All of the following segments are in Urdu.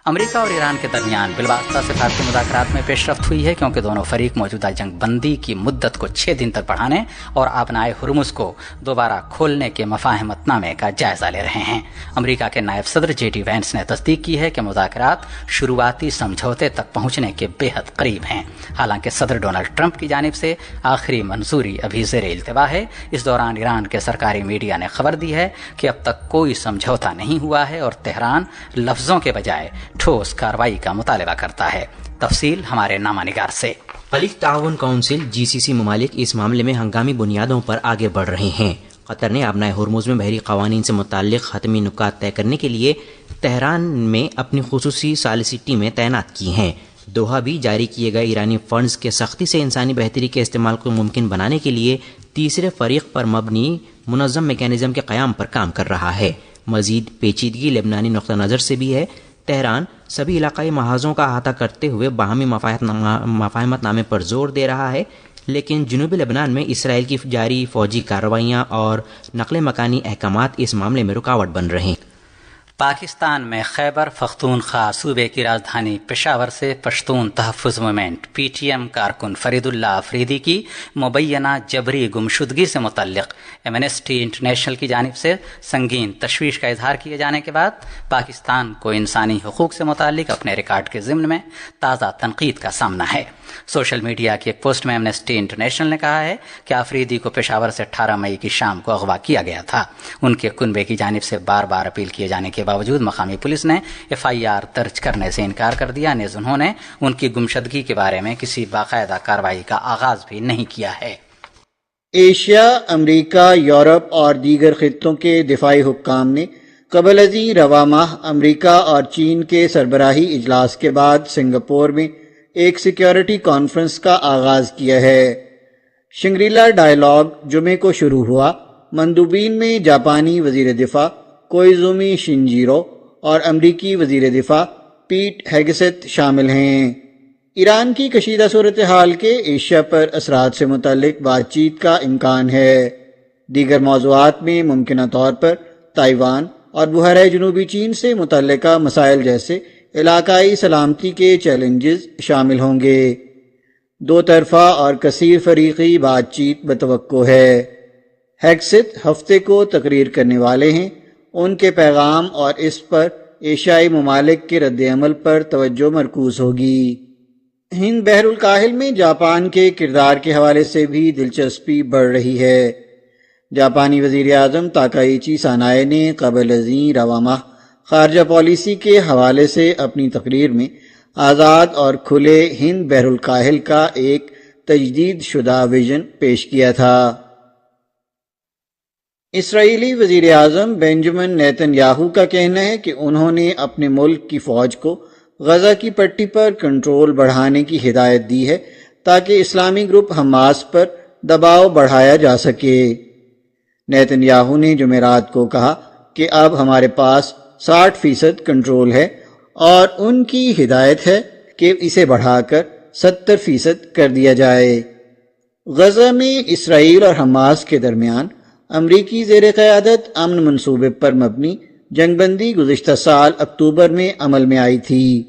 امریکہ اور ایران کے درمیان بالواسطہ سفارتی مذاکرات میں پیش رفت ہوئی ہے کیونکہ دونوں فریق موجودہ جنگ بندی کی مدت کو 6 دن تک بڑھانے اور آبنائے ہرمز کو دوبارہ کھولنے کے مفاہمت نامے کا جائزہ لے رہے ہیں۔ امریکہ کے نائب صدر جے ڈی وینس نے تصدیق کی ہے کہ مذاکرات شروعاتی سمجھوتے تک پہنچنے کے بے حد قریب ہیں، حالانکہ صدر ڈونلڈ ٹرمپ کی جانب سے آخری منظوری ابھی زیر التوا ہے۔ اس دوران ایران کے سرکاری میڈیا نے خبر دی ہے کہ اب تک کوئی سمجھوتا نہیں ہوا ہے اور تہران لفظوں کے بجائے ٹھوس کارروائی کا مطالبہ کرتا ہے۔ تفصیل ہمارے نامہ نگار سے۔ خلیج تعاون کونسل GCC ممالک اس معاملے میں ہنگامی بنیادوں پر آگے بڑھ رہے ہیں۔ قطر نے آبنائے ہرمز میں بحری قوانین سے متعلق حتمی نکات طے کرنے کے لیے تہران میں اپنی خصوصی ثالثی ٹیمیں تعینات کی ہیں۔ دوحہ بھی جاری کیے گئے ایرانی فنڈز کے سختی سے انسانی بہتری کے استعمال کو ممکن بنانے کے لیے تیسرے فریق پر مبنی منظم میکینزم کے قیام پر کام کر رہا ہے۔ مزید پیچیدگی لبنانی نقطہ نظر سے بھی ہے۔ تہران سبھی علاقائی محاذوں کا احاطہ کرتے ہوئے باہمی مفاہمت نامے پر زور دے رہا ہے، لیکن جنوبی لبنان میں اسرائیل کی جاری فوجی کارروائیاں اور نقل مکانی احکامات اس معاملے میں رکاوٹ بن رہے ہیں۔ پاکستان میں خیبر پختونخوا صوبے کی راجدھانی پشاور سے پشتون تحفظ موومنٹ PTM کارکن فرید اللہ افریدی کی مبینہ جبری گمشدگی سے متعلق ایمنسٹی انٹرنیشنل کی جانب سے سنگین تشویش کا اظہار کیے جانے کے بعد پاکستان کو انسانی حقوق سے متعلق اپنے ریکارڈ کے ضمن میں تازہ تنقید کا سامنا ہے۔ سوشل میڈیا کی ایک پوسٹ میں ایمنسٹی انٹرنیشنل نے کہا ہے کہ افریدی کو پشاور سے 18 مئی کی شام کو اغوا کیا گیا تھا۔ ان کے کنبے کی جانب سے بار بار اپیل کیے جانے کے باوجود مقامی پولیس نے FIR درج کرنے سے انکار کر دیا، نیز انہوں نے ان کی گمشدگی کے بارے میں کسی باقاعدہ کارروائی کا آغاز بھی نہیں کیا ہے۔ ایشیا، امریکہ، یورپ اور دیگر خطوں کے دفاعی حکام نے قبل ازیں رواں ماہ امریکہ اور چین کے سربراہی اجلاس کے بعد سنگاپور میں ایک سیکیورٹی کانفرنس کا آغاز کیا ہے۔ شنگری-لا ڈائیلاگ جمعے کو شروع ہوا۔ مندوبین میں جاپانی وزیر دفاع کوئزومی شنجیرو اور امریکی وزیر دفاع پیٹ ہیگست شامل ہیں۔ ایران کی کشیدہ صورتحال کے ایشیا پر اثرات سے متعلق بات چیت کا امکان ہے۔ دیگر موضوعات میں ممکنہ طور پر تائیوان اور بحیرہ جنوبی چین سے متعلقہ مسائل جیسے علاقائی سلامتی کے چیلنجز شامل ہوں گے۔ دو طرفہ اور کثیر فریقی بات چیت متوقع ہے۔ ہیگست ہفتے کو تقریر کرنے والے ہیں۔ ان کے پیغام اور اس پر ایشیائی ممالک کے رد عمل پر توجہ مرکوز ہوگی۔ ہند بحر الکاہل میں جاپان کے کردار کے حوالے سے بھی دلچسپی بڑھ رہی ہے۔ جاپانی وزیر اعظم تاکائیچی سانائے نے قبل ازیں رواں ماہ خارجہ پالیسی کے حوالے سے اپنی تقریر میں آزاد اور کھلے ہند بحر الکاہل کا ایک تجدید شدہ ویژن پیش کیا تھا۔ اسرائیلی وزیر اعظم بنجامن نیتن یاہو کا کہنا ہے کہ انہوں نے اپنے ملک کی فوج کو غزہ کی پٹی پر کنٹرول بڑھانے کی ہدایت دی ہے تاکہ اسلامی گروپ حماس پر دباؤ بڑھایا جا سکے۔ نیتن یاہو نے جمعرات کو کہا کہ اب ہمارے پاس 60% کنٹرول ہے اور ان کی ہدایت ہے کہ اسے بڑھا کر 70% کر دیا جائے۔ غزہ میں اسرائیل اور حماس کے درمیان امریکی زیر قیادت امن منصوبے پر مبنی جنگ بندی گزشتہ سال اکتوبر میں عمل میں آئی تھی۔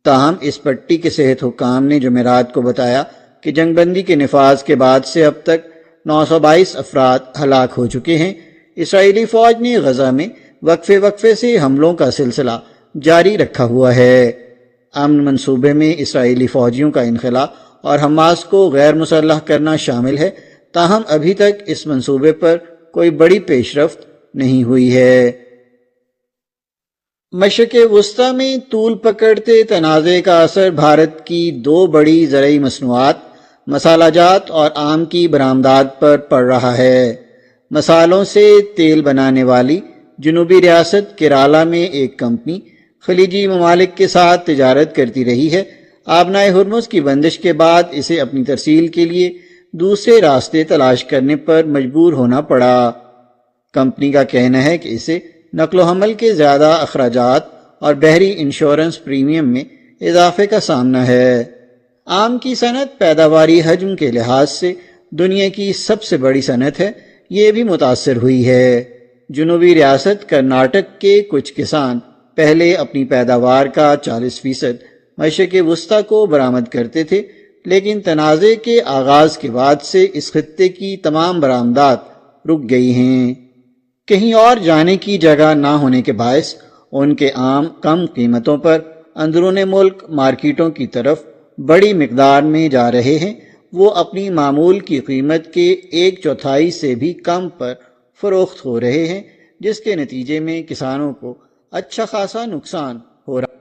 تاہم اس پٹی کے صحت حکام نے جمعرات کو بتایا کہ جنگ بندی کے نفاذ کے بعد سے اب تک 922 افراد ہلاک ہو چکے ہیں۔ اسرائیلی فوج نے غزہ میں وقفے سے حملوں کا سلسلہ جاری رکھا ہوا ہے۔ امن منصوبے میں اسرائیلی فوجیوں کا انخلاء اور حماس کو غیر مسلح کرنا شامل ہے، تاہم ابھی تک اس منصوبے پر کوئی بڑی پیش رفت نہیں ہوئی ہے۔ مشرق وسطی میں طول پکڑتے تنازع کا اثر بھارت کی دو بڑی زرعی مصنوعات مسالہ جات اور آم کی برآمدات پر پڑ رہا ہے۔ مسالوں سے تیل بنانے والی جنوبی ریاست کیرالہ میں ایک کمپنی خلیجی ممالک کے ساتھ تجارت کرتی رہی ہے۔ آبنائے ہرمز کی بندش کے بعد اسے اپنی ترسیل کے لیے دوسرے راستے تلاش کرنے پر مجبور ہونا پڑا۔ کمپنی کا کہنا ہے کہ اسے نقل و حمل کے زیادہ اخراجات اور بحری انشورنس پریمیم میں اضافے کا سامنا ہے۔ آم کی صنعت پیداواری حجم کے لحاظ سے دنیا کی سب سے بڑی صنعت ہے، یہ بھی متاثر ہوئی ہے۔ جنوبی ریاست کرناٹک کے کچھ کسان پہلے اپنی پیداوار کا 40% مشرق وسطیٰ کو برآمد کرتے تھے، لیکن تنازع کے آغاز کے بعد سے اس خطے کی تمام برآمدات رک گئی ہیں۔ کہیں اور جانے کی جگہ نہ ہونے کے باعث ان کے عام کم قیمتوں پر اندرون ملک مارکیٹوں کی طرف بڑی مقدار میں جا رہے ہیں۔ وہ اپنی معمول کی قیمت کے 1/4 سے بھی کم پر فروخت ہو رہے ہیں، جس کے نتیجے میں کسانوں کو اچھا خاصا نقصان ہو رہا ہے۔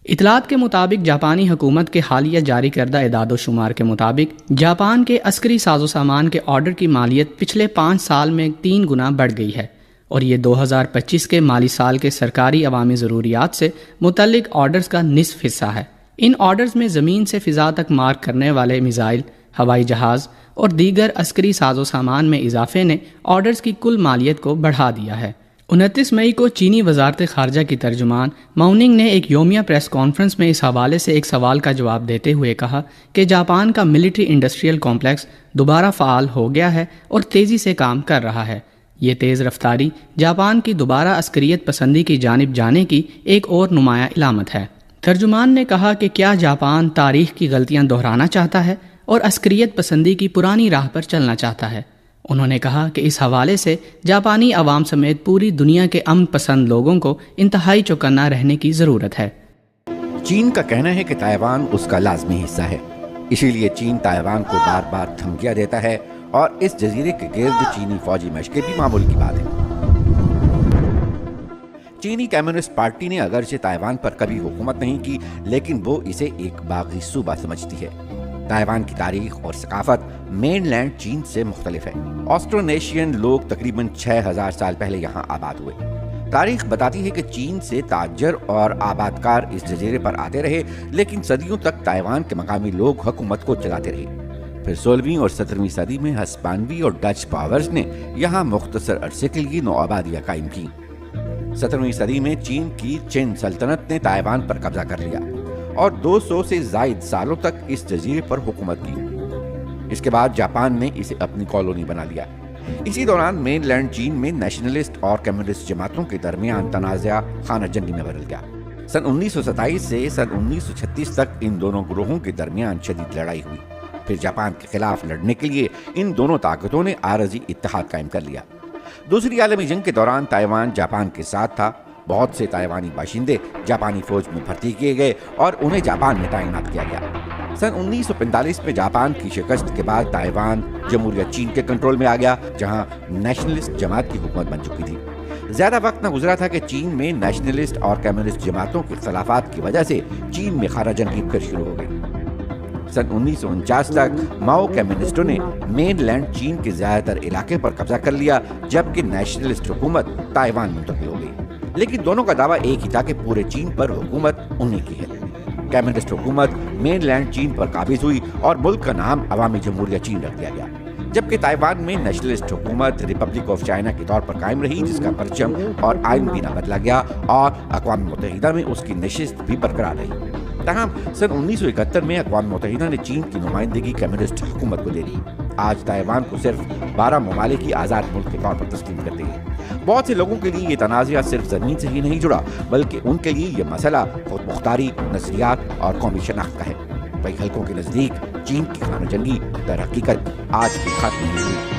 اطلاعات کے مطابق جاپانی حکومت کے حالیہ جاری کردہ اعداد و شمار کے مطابق جاپان کے عسکری ساز و سامان کے آرڈر کی مالیت پچھلے 5 سال میں 3 گنا بڑھ گئی ہے، اور یہ 2025 کے مالی سال کے سرکاری عوامی ضروریات سے متعلق آرڈرز کا نصف حصہ ہے۔ ان آرڈرز میں زمین سے فضا تک مار کرنے والے میزائل، ہوائی جہاز اور دیگر عسکری ساز و سامان میں اضافے نے آرڈرز کی کل مالیت کو بڑھا دیا ہے۔ 29 مئی کو چینی وزارت خارجہ کی ترجمان ماؤننگ نے ایک یومیہ پریس کانفرنس میں اس حوالے سے ایک سوال کا جواب دیتے ہوئے کہا کہ جاپان کا ملٹری انڈسٹریل کمپلیکس دوبارہ فعال ہو گیا ہے اور تیزی سے کام کر رہا ہے۔ یہ تیز رفتاری جاپان کی دوبارہ عسکریت پسندی کی جانب جانے کی ایک اور نمایاں علامت ہے۔ ترجمان نے کہا کہ کیا جاپان تاریخ کی غلطیاں دہرانا چاہتا ہے اور عسکریت پسندی کی پرانی راہ پر چلنا چاہتا ہے؟ انہوں نے کہا کہ اس حوالے سے جاپانی عوام سمیت پوری دنیا کے امن پسند لوگوں کو انتہائی چوکنا رہنے کی ضرورت ہے۔ چین کا کہنا ہے کہ تائیوان اس کا لازمی حصہ ہے، اسی لیے چین تائیوان کو بار بار دھمکیاں دیتا ہے اور اس جزیرے کے گرد چینی فوجی مشقیں بھی معمول کی بات ہے۔ چینی کمیونسٹ پارٹی نے اگرچہ تائیوان پر کبھی حکومت نہیں کی، لیکن وہ اسے ایک باغی صوبہ سمجھتی ہے۔ تائیوان کی تاریخ اور ثقافت مین لینڈ چین سے مختلف ہے۔ آسٹرونیشین لوگ تقریباً 6000 سال پہلے یہاں آباد ہوئے۔ تاریخ بتاتی ہے کہ چین سے تاجر اور آبادکار اس جزیرے پر آتے رہے، لیکن صدیوں تک تائیوان کے مقامی لوگ حکومت کو چلاتے رہے۔ پھر 16ویں اور 17ویں صدی میں ہسپانوی اور ڈچ پاورز نے یہاں مختصر عرصے کے لیے نوآبادیاں قائم کی۔ 17ویں صدی میں چین کی چین سلطنت نے تائیوان پر قبضہ کر لیا اور 200 سے زائد سالوں تک اس جزیرے پر حکومت کی۔ اس کے بعد جاپان نے اسے اپنی کالونی بنا لیا۔ اسی دوران مین لینڈ چین میں نیشنلسٹ اور کمیونسٹ جماعتوں کے درمیان تنازع خانہ جنگی میں بدل گیا۔ سن 1927 سے سن 1936 تک ان دونوں گروہوں کے درمیان شدید لڑائی ہوئی۔ پھر جاپان کے خلاف لڑنے کے لیے ان دونوں طاقتوں نے عارضی اتحاد قائم کر لیا۔ دوسری عالمی جنگ کے دوران تائیوان جاپان کے ساتھ تھا۔ بہت سے تائیوانی باشندے جاپانی فوج میں بھرتی کیے گئے اور انہیں جاپان میں تعینات کیا گیا۔ سن 1945 میں جاپان کی شکست کے بعد تائیوان جمہوریہ چین کے کنٹرول میں آ گیا، جہاں نیشنلسٹ جماعت کی حکومت بن چکی تھی۔ زیادہ وقت نہ گزرا تھا کہ چین میں نیشنلسٹ اور کمیونسٹ جماعتوں کے اختلافات کی وجہ سے چین میں خانہ جنگی پھر شروع ہو گئی۔ سن 1949 تک ماؤ کمیونسٹوں نے مین لینڈ چین کے زیادہ تر علاقے پر قبضہ کر لیا، جبکہ نیشنلسٹ حکومت تائیوان منتقل ہو گئی۔ لیکن دونوں کا دعویٰ ایک ہی تھا کہ پورے چین پر حکومت انہی کی ہے۔ کمیونسٹ حکومت مین لینڈ چین پر قابض ہوئی اور ملک کا نام عوامی جمہوریہ چین رکھ دیا گیا، جبکہ تائیوان میں نیشنلسٹ حکومت ریپبلک آف چائنا کے طور پر قائم رہی، جس کا پرچم اور آئین بھی نہ بدلا گیا اور اقوام متحدہ میں اس کی نشست بھی برقرار رہی۔ تاہم سن 1971 میں اقوام متحدہ نے چین کی نمائندگی کمیونسٹ حکومت کو دے دی۔ آج تائیوان کو صرف 12 ممالک ہی آزاد ملک کے طور پر تسلیم کرتے ہیں۔ بہت سے لوگوں کے لیے یہ تنازعہ صرف زمین سے ہی نہیں جڑا، بلکہ ان کے لیے یہ مسئلہ خود مختاری، نظریات اور قومی شناخت کا ہے۔ کئی حلقوں کے نزدیک چین کی خانہ جنگی در حقیقت آج بھی ختم نہیں ہوئی۔